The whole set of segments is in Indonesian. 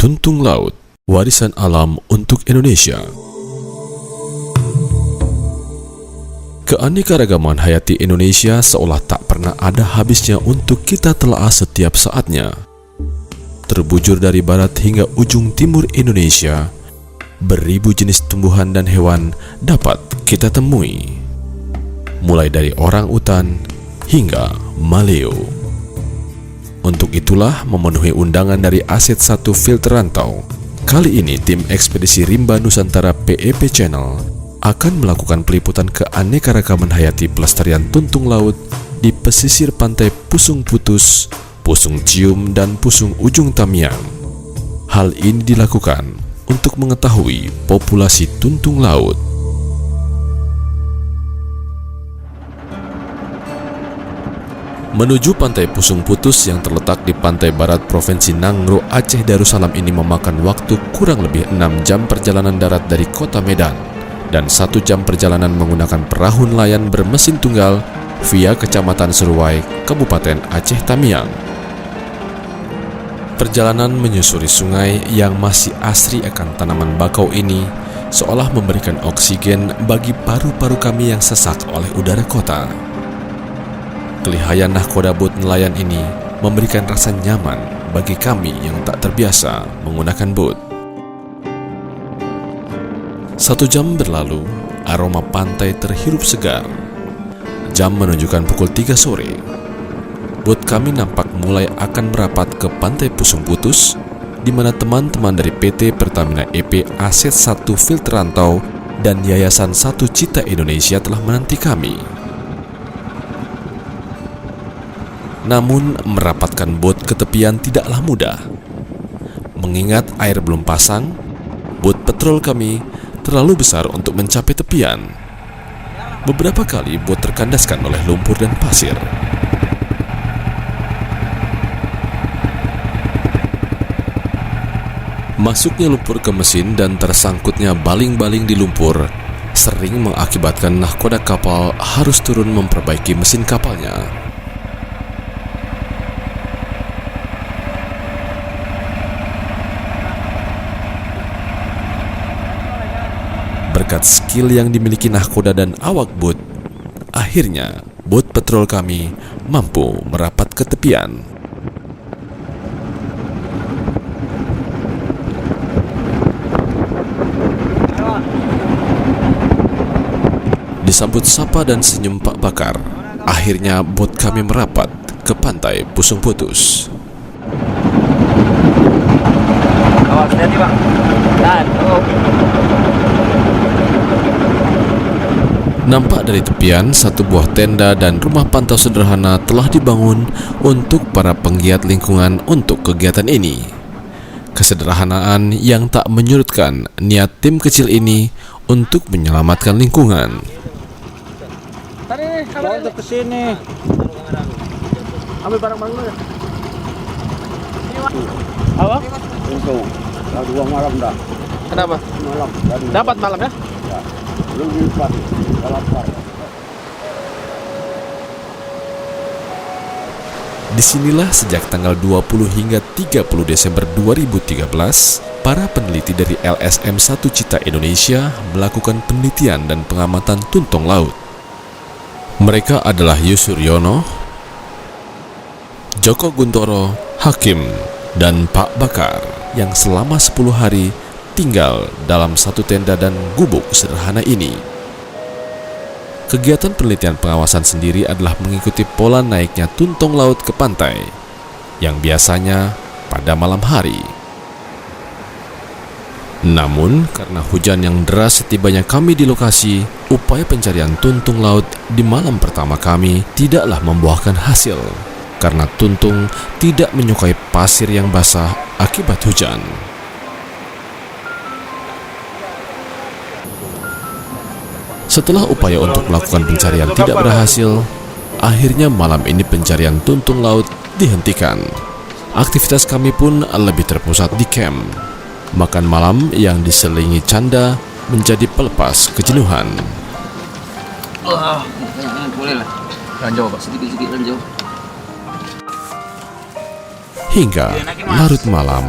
Tuntung Laut, warisan alam untuk Indonesia. Keanekaragaman hayati Indonesia seolah tak pernah ada habisnya untuk kita telaah setiap saatnya. Terbujur dari barat hingga ujung timur Indonesia, beribu jenis tumbuhan dan hewan dapat kita temui, mulai dari orang-utan hingga maleo. Untuk itulah memenuhi undangan dari Aset 1 Filter Rantau, kali ini tim ekspedisi Rimba Nusantara PEP Channel akan melakukan peliputan keanekaragaman hayati pelestarian tuntung laut di pesisir pantai Pusung Putus, Pusung Cium, dan Pusung Ujung Tamiang. Hal ini dilakukan untuk mengetahui populasi tuntung laut. Menuju pantai Pusung Putus yang terletak di pantai barat Provinsi Nangro, Aceh Darussalam ini memakan waktu kurang lebih 6 jam perjalanan darat dari kota Medan dan 1 jam perjalanan menggunakan perahu nelayan bermesin tunggal via Kecamatan Seruai, Kabupaten Aceh Tamiang. Perjalanan menyusuri sungai yang masih asri akan tanaman bakau ini seolah memberikan oksigen bagi paru-paru kami yang sesak oleh udara kota. Kelihayan nahkoda bot nelayan ini memberikan rasa nyaman bagi kami yang tak terbiasa menggunakan bot. 1 jam berlalu, aroma pantai terhirup segar. Jam menunjukkan pukul 3 sore. Bot kami nampak mulai akan merapat ke pantai Pusung Putus, di mana teman-teman dari PT Pertamina EP Aset 1 Filter Rantau dan Yayasan 1 Cita Indonesia telah menanti kami. Namun, merapatkan bot ke tepian tidaklah mudah. Mengingat air belum pasang, bot petrol kami terlalu besar untuk mencapai tepian. Beberapa kali bot terkandaskan oleh lumpur dan pasir. Masuknya lumpur ke mesin dan tersangkutnya baling-baling di lumpur sering mengakibatkan nahkoda kapal harus turun memperbaiki mesin kapalnya. Berkat skill yang dimiliki nahkoda dan awak bot, akhirnya bot petrol kami mampu merapat ke tepian. Disambut sapa dan senyum Pak Bakar, akhirnya bot kami merapat ke pantai Pusung Putus. Awas, hati-hati Bang. Nampak dari tepian, satu buah tenda dan rumah pantau sederhana telah dibangun untuk para penggiat lingkungan untuk kegiatan ini. Kesederhanaan yang tak menyurutkan niat tim kecil ini untuk menyelamatkan lingkungan. Bawa ke sini. Ambil barang-barang dulu. Apa? Untung, 2 malam dah. Kenapa? Malam. Dapat malam ya? Ya. Belum lipat. Lapar. Disinilah sejak tanggal 20 hingga 30 Desember 2013, para peneliti dari LSM 1 Cita Indonesia melakukan penelitian dan pengamatan tuntung laut. Mereka adalah Yusuryono, Joko Guntoro, Hakim, dan Pak Bakar yang selama 10 hari tinggal dalam satu tenda dan gubuk sederhana ini. Kegiatan penelitian pengawasan sendiri adalah mengikuti pola naiknya tuntung laut ke pantai, yang biasanya pada malam hari. Namun, karena hujan yang deras setibanya kami di lokasi, upaya pencarian tuntung laut di malam pertama kami tidaklah membuahkan hasil, karena tuntung tidak menyukai pasir yang basah akibat hujan. Setelah upaya untuk melakukan pencarian tidak berhasil, akhirnya malam ini pencarian tuntung laut dihentikan. Aktivitas kami pun lebih terpusat di camp. Makan malam yang diselingi canda menjadi pelepas kejenuhan. Boleh lah. Ranjau Pak, sedikit-sedikit ranjau. Hingga larut malam,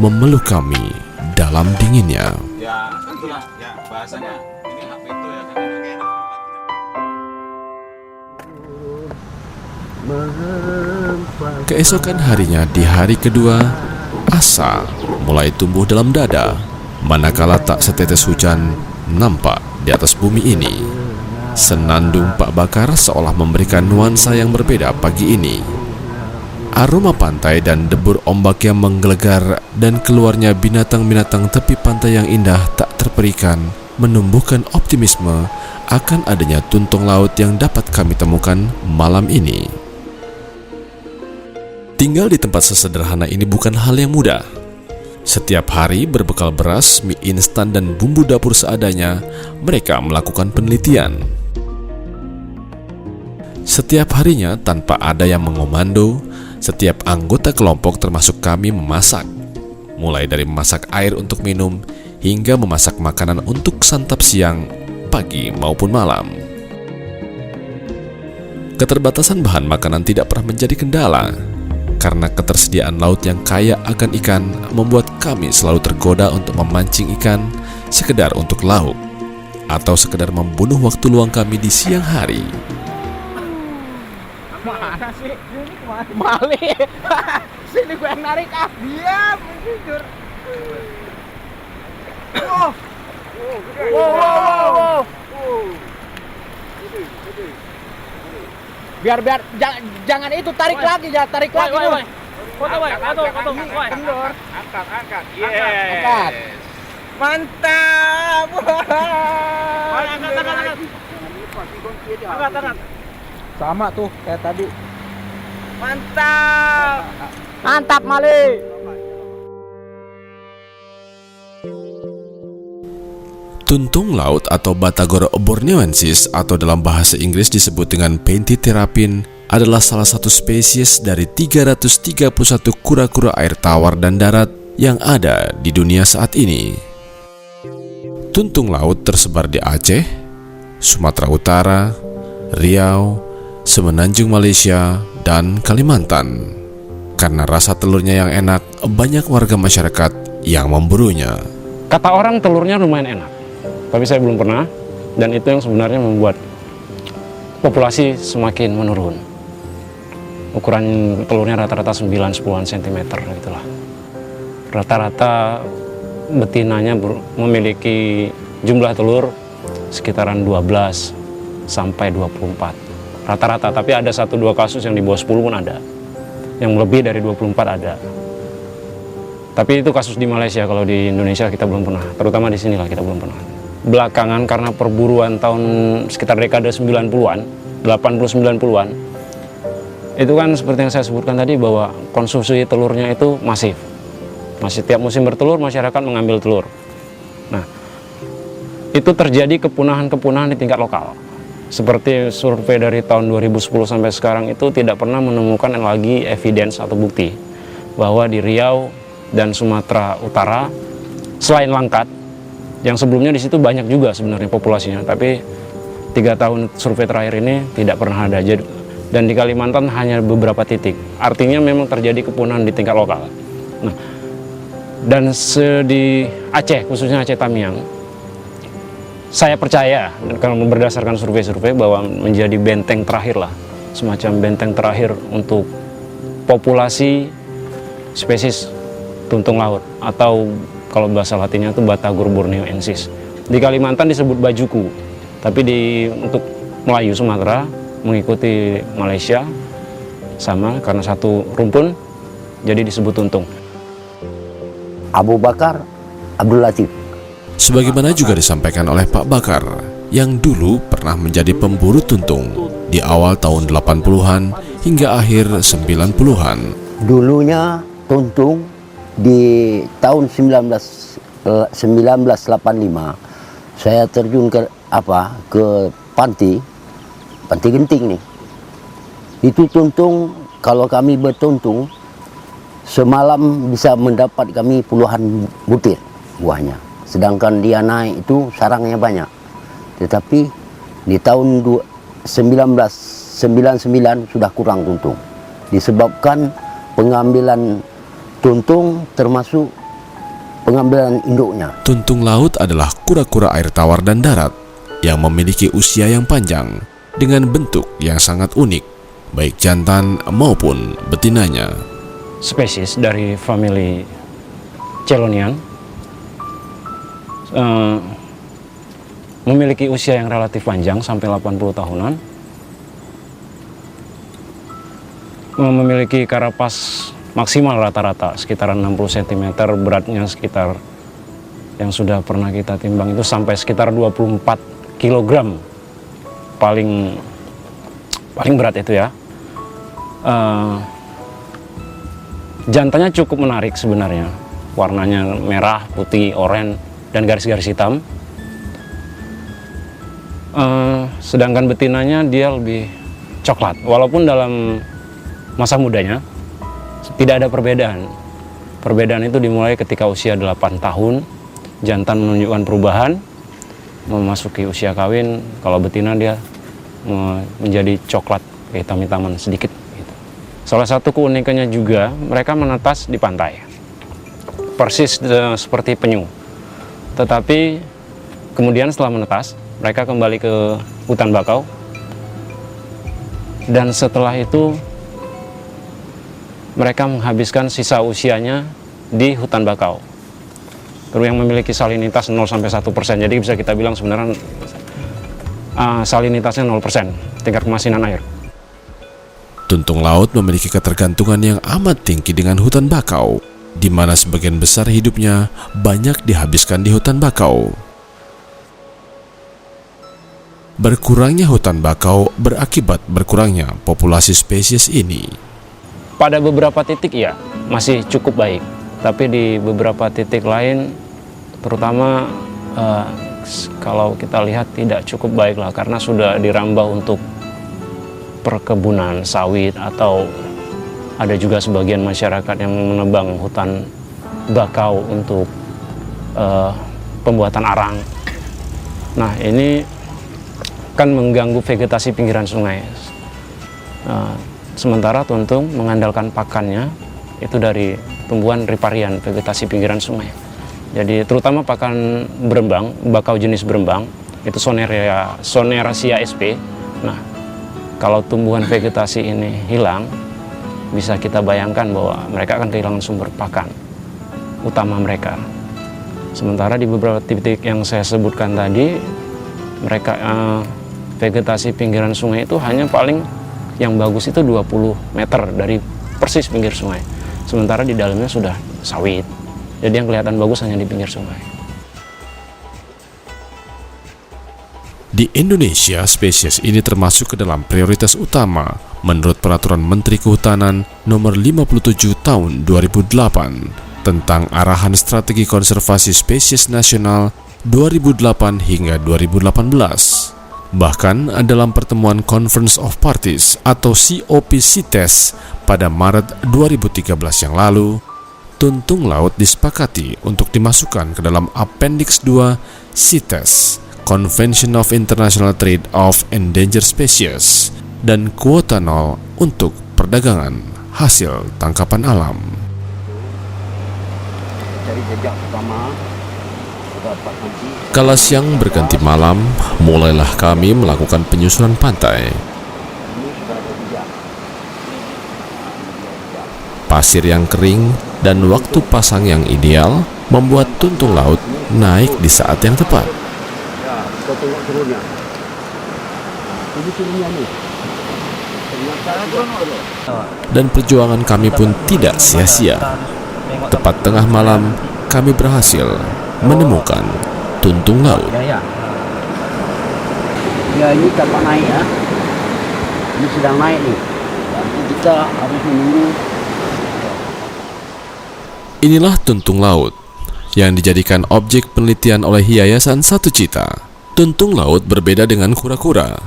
memeluk kami dalam dinginnya. Ya itulah ya bahasanya ini hak veto ya kan. Keesokan harinya di hari kedua, asa mulai tumbuh dalam dada, manakala tak setetes hujan nampak di atas bumi ini. Senandung Pak Bakar seolah memberikan nuansa yang berbeda pagi ini. Aroma pantai dan debur ombak yang menggelegar dan keluarnya binatang-binatang tepi pantai yang indah tak terperikan menumbuhkan optimisme akan adanya tuntung laut yang dapat kami temukan malam ini. Tinggal di tempat sesederhana ini bukan hal yang mudah. Setiap hari berbekal beras, mie instan dan bumbu dapur seadanya, mereka melakukan penelitian. Setiap harinya tanpa ada yang mengomando, setiap anggota kelompok termasuk kami memasak. Mulai dari memasak air untuk minum, hingga memasak makanan untuk santap siang, pagi maupun malam. Keterbatasan bahan makanan tidak pernah menjadi kendala, karena ketersediaan laut yang kaya akan ikan membuat kami selalu tergoda untuk memancing ikan sekedar untuk lauk, atau sekedar membunuh waktu luang kami di siang hari. Mana sih? Ini kemana? Mali. Sini gue yang narik ah. Diam, jujur. Wow. Biar jangan itu tarik lagi ya, tarik lagi. Foto, kendor. Angkat. Angkat. Mantap. Angkat. Sama tuh kayak tadi. Mantap Mali. Tuntung laut atau Batagora borneoensis atau dalam bahasa Inggris disebut dengan Penthiterapin adalah salah satu spesies dari 331 kura-kura air tawar dan darat yang ada di dunia saat ini. Tuntung laut tersebar di Aceh, Sumatera Utara, Riau, Semenanjung Malaysia, dan Kalimantan. Karena rasa telurnya yang enak, banyak warga masyarakat yang memburunya. Kata orang telurnya lumayan enak, tapi saya belum pernah, dan itu yang sebenarnya membuat populasi semakin menurun. Ukuran telurnya rata-rata 9-10 cm gitulah. Rata-rata betinanya memiliki jumlah telur sekitaran 12 sampai 24. Rata-rata, tapi ada 1-2 kasus yang di bawah 10 pun ada. Yang lebih dari 24 ada. Tapi itu kasus di Malaysia, kalau di Indonesia kita belum pernah. Terutama di sinilah kita belum pernah. Belakangan karena perburuan tahun sekitar dekade 90-an, 80-90-an, itu kan seperti yang saya sebutkan tadi bahwa konsumsi telurnya itu masif. Masih tiap musim bertelur, masyarakat mengambil telur. Nah, itu terjadi kepunahan-kepunahan di tingkat lokal. Seperti survei dari tahun 2010 sampai sekarang itu tidak pernah menemukan lagi evidence atau bukti bahwa di Riau dan Sumatera Utara selain Langkat, yang sebelumnya di situ banyak juga sebenarnya populasinya, tapi 3 tahun survei terakhir ini tidak pernah ada. Dan di Kalimantan hanya beberapa titik. Artinya memang terjadi kepunahan di tingkat lokal. Nah, dan di Aceh, khususnya Aceh Tamiang, saya percaya, kalau berdasarkan survei-survei, bahwa menjadi benteng terakhir lah, semacam benteng terakhir untuk populasi spesies tuntung laut, atau kalau bahasa latinnya itu Batagora borneoensis. Di Kalimantan disebut bajuku, tapi untuk Melayu Sumatera mengikuti Malaysia sama, karena satu rumpun jadi disebut tuntung. Abu Bakar Abdul Latif. Sebagaimana juga disampaikan oleh Pak Bakar, yang dulu pernah menjadi pemburu tuntung di awal tahun 80-an hingga akhir 90-an. Dulunya tuntung di tahun 1985 saya terjun ke panti genting nih. Itu tuntung, kalau kami bertuntung semalam bisa mendapat kami puluhan butir buahnya. Sedangkan dia naik itu sarangnya banyak. Tetapi di tahun 1999 sudah kurang tuntung. Disebabkan pengambilan tuntung termasuk pengambilan induknya. Tuntung laut adalah kura-kura air tawar dan darat yang memiliki usia yang panjang dengan bentuk yang sangat unik, baik jantan maupun betinanya. Spesies dari famili Chelonian memiliki usia yang relatif panjang sampai 80 tahunan, memiliki karapas maksimal rata-rata sekitar 60 cm, beratnya sekitar yang sudah pernah kita timbang itu sampai sekitar 24 kg, paling berat itu ya. Jantannya cukup menarik sebenarnya, warnanya merah, putih, oranye, dan garis-garis hitam. Sedangkan betinanya dia lebih coklat, walaupun dalam masa mudanya tidak ada perbedaan. Perbedaan itu dimulai ketika usia 8 tahun, jantan menunjukkan perubahan, memasuki usia kawin, kalau betina dia menjadi coklat, hitam-hitaman sedikit. Gitu. Salah satu keunikannya juga, mereka menetas di pantai, persis seperti penyu. Tetapi kemudian setelah menetas, mereka kembali ke hutan bakau, dan setelah itu mereka menghabiskan sisa usianya di hutan bakau, yang memiliki salinitas 0-1%. Jadi bisa kita bilang sebenarnya salinitasnya 0%, tingkat kemasinan air. Tuntung laut memiliki ketergantungan yang amat tinggi dengan hutan bakau, di mana sebagian besar hidupnya banyak dihabiskan di hutan bakau. Berkurangnya hutan bakau berakibat berkurangnya populasi spesies ini. Pada beberapa titik ya masih cukup baik, tapi di beberapa titik lain, terutama kalau kita lihat tidak cukup baik lah, karena sudah dirambah untuk perkebunan sawit, atau ada juga sebagian masyarakat yang menebang hutan bakau untuk pembuatan arang. Nah, ini kan mengganggu vegetasi pinggiran sungai. Sementara tuntung mengandalkan pakannya itu dari tumbuhan riparian, vegetasi pinggiran sungai. Jadi terutama pakan berembang, bakau jenis berembang, itu Soneraceae sp. Nah, kalau tumbuhan vegetasi ini hilang, bisa kita bayangkan bahwa mereka akan kehilangan sumber pakan utama mereka. Sementara di beberapa titik yang saya sebutkan tadi, mereka vegetasi pinggiran sungai itu hanya paling yang bagus itu 20 meter dari persis pinggir sungai. Sementara di dalamnya sudah sawit. Jadi yang kelihatan bagus hanya di pinggir sungai. Di Indonesia, spesies ini termasuk ke dalam prioritas utama menurut Peraturan Menteri Kehutanan Nomor 57 Tahun 2008 tentang Arahan Strategi Konservasi Spesies Nasional 2008 hingga 2018. Bahkan dalam pertemuan Conference of Parties atau COP-CITES pada Maret 2013 yang lalu, tuntung laut disepakati untuk dimasukkan ke dalam Appendix 2 CITES, Convention of International Trade of Endangered Species, dan kuota 0 untuk perdagangan hasil tangkapan alam. Dari jejak pertama, dapat nanti. Kala siang berganti malam, mulailah kami melakukan penyusuran pantai. Pasir yang kering dan waktu pasang yang ideal membuat tuntung laut naik di saat yang tepat. Ya, kita tengok turunnya. Ini turunnya nih. Dan perjuangan kami pun tidak sia-sia. Tepat tengah malam, kami berhasil menemukan tuntung laut. Ya, ini dapat naik ya. Ini sedang naik nih. Nanti kita harus menunggu. Inilah tuntung laut yang dijadikan objek penelitian oleh Yayasan Satu Cita. Tuntung laut berbeda dengan kura-kura,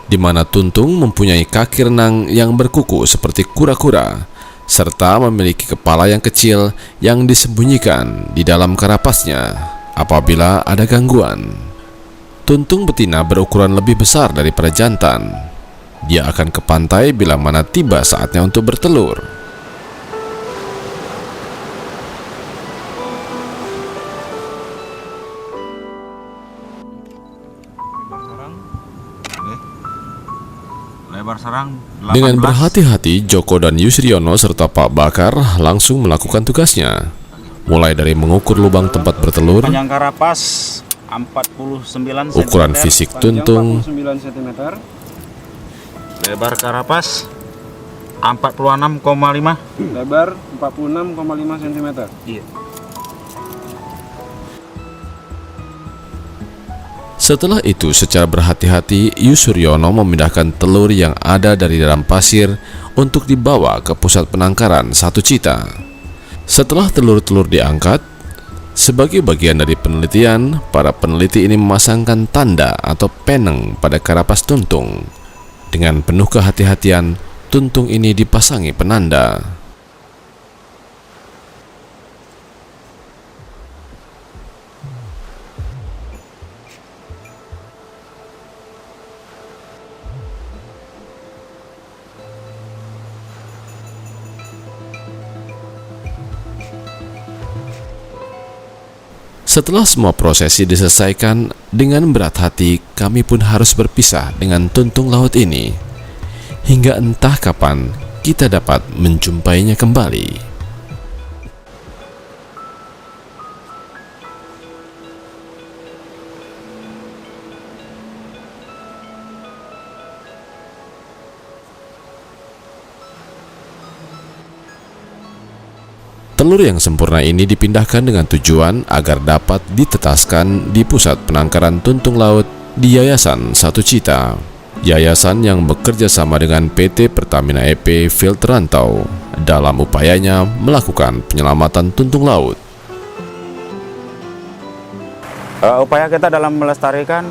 di mana tuntung mempunyai kaki renang yang berkuku seperti kura-kura, serta memiliki kepala yang kecil yang disembunyikan di dalam karapasnya apabila ada gangguan. Tuntung betina berukuran lebih besar daripada jantan. Dia akan ke pantai bila mana tiba saatnya untuk bertelur. sarang 18. Dengan berhati-hati, Joko dan Yusriono serta Pak Bakar langsung melakukan tugasnya. Mulai dari mengukur lubang tempat bertelur, Panjang karapas 49 cm. ukuran fisik tuntung, 49 cm. Lebar karapas 46,5. Lebar 46,5 cm. Iya. Setelah itu, secara berhati-hati, Yusriono memindahkan telur yang ada dari dalam pasir untuk dibawa ke pusat penangkaran Satu Cita. Setelah telur-telur diangkat, sebagai bagian dari penelitian, para peneliti ini memasangkan tanda atau peneng pada karapas tuntung. Dengan penuh kehati-hatian, tuntung ini dipasangi penanda. Setelah semua prosesi diselesaikan, dengan berat hati kami pun harus berpisah dengan tuntung laut ini. Hingga entah kapan kita dapat menjumpainya kembali. Telur yang sempurna ini dipindahkan dengan tujuan agar dapat ditetaskan di pusat penangkaran tuntung laut di Yayasan Satu Cita. Yayasan yang bekerja sama dengan PT Pertamina EP Field Rantau dalam upayanya melakukan penyelamatan tuntung laut. Upaya kita dalam melestarikan,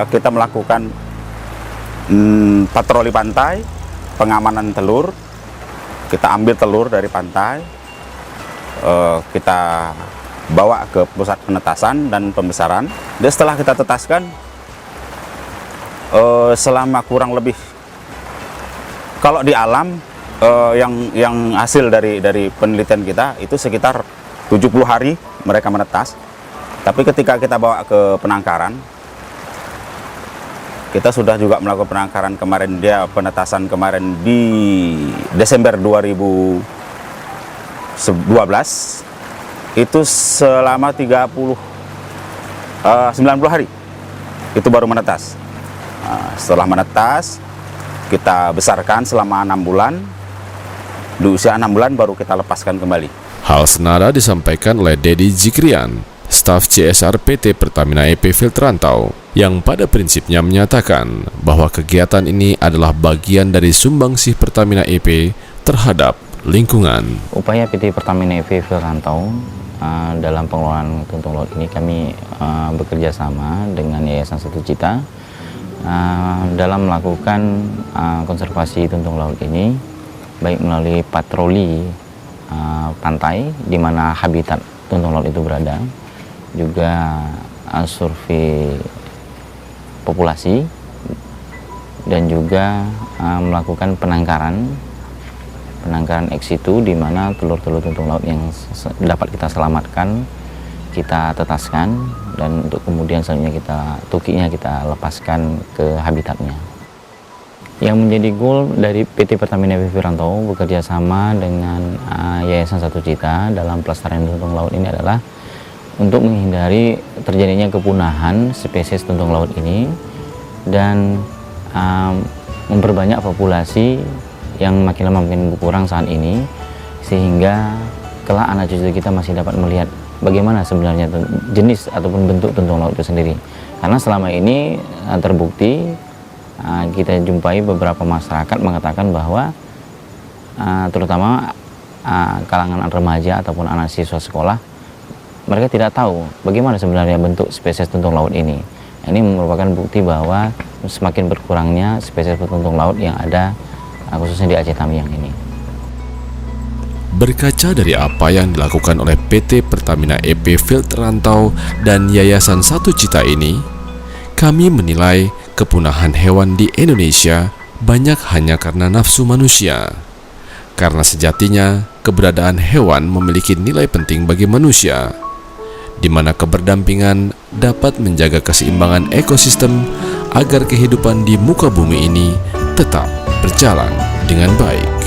kita melakukan patroli pantai, pengamanan telur. Kita ambil telur dari pantai, kita bawa ke pusat penetasan dan pembesaran. Dan setelah kita tetaskan, selama kurang lebih, kalau di alam yang hasil dari penelitian kita itu sekitar 70 hari mereka menetas. Tapi ketika kita bawa ke penangkaran, kita sudah juga melakukan penangkaran kemarin, dia penetasan kemarin di Desember 2012, itu selama 90 hari itu baru menetas. Setelah menetas, kita besarkan selama 6 bulan. Di usia 6 bulan baru kita lepaskan kembali. Hal senada disampaikan oleh Dedi Zikrian, staf CSR PT Pertamina EP Field Rantau, yang pada prinsipnya menyatakan bahwa kegiatan ini adalah bagian dari sumbangsih Pertamina EP terhadap lingkungan. Upaya PT Pertamina EP Field Rantau dalam pengelolaan tuntung laut ini, kami bekerja sama dengan Yayasan Satu Cita dalam melakukan konservasi tuntung laut ini, baik melalui patroli pantai di mana habitat tuntung laut itu berada, juga survei populasi, dan juga melakukan penangkaran ex situ, di mana telur-telur tuntung laut yang dapat kita selamatkan, kita tetaskan, dan untuk kemudian selanjutnya tukinya kita lepaskan ke habitatnya. Yang menjadi goal dari PT Pertamina EP Field Rantau bekerja sama dengan Yayasan Satu Cita dalam pelestarian tuntung laut ini adalah untuk menghindari terjadinya kepunahan spesies tuntung laut ini dan memperbanyak populasi yang makin lama makin berkurang saat ini, sehingga kelak anak cucu kita masih dapat melihat bagaimana sebenarnya jenis ataupun bentuk tuntung laut itu sendiri. Karena selama ini terbukti kita jumpai beberapa masyarakat mengatakan bahwa terutama kalangan remaja ataupun anak siswa sekolah, mereka tidak tahu bagaimana sebenarnya bentuk spesies tuntung laut ini. Ini merupakan bukti bahwa semakin berkurangnya spesies tuntung laut yang ada khususnya di Aceh Tamiang ini. Berkaca dari apa yang dilakukan oleh PT Pertamina EP Field Rantau dan Yayasan Satu Cita ini, kami menilai kepunahan hewan di Indonesia banyak hanya karena nafsu manusia. Karena sejatinya keberadaan hewan memiliki nilai penting bagi manusia, di mana keberdampingan dapat menjaga keseimbangan ekosistem agar kehidupan di muka bumi ini tetap berjalan dengan baik.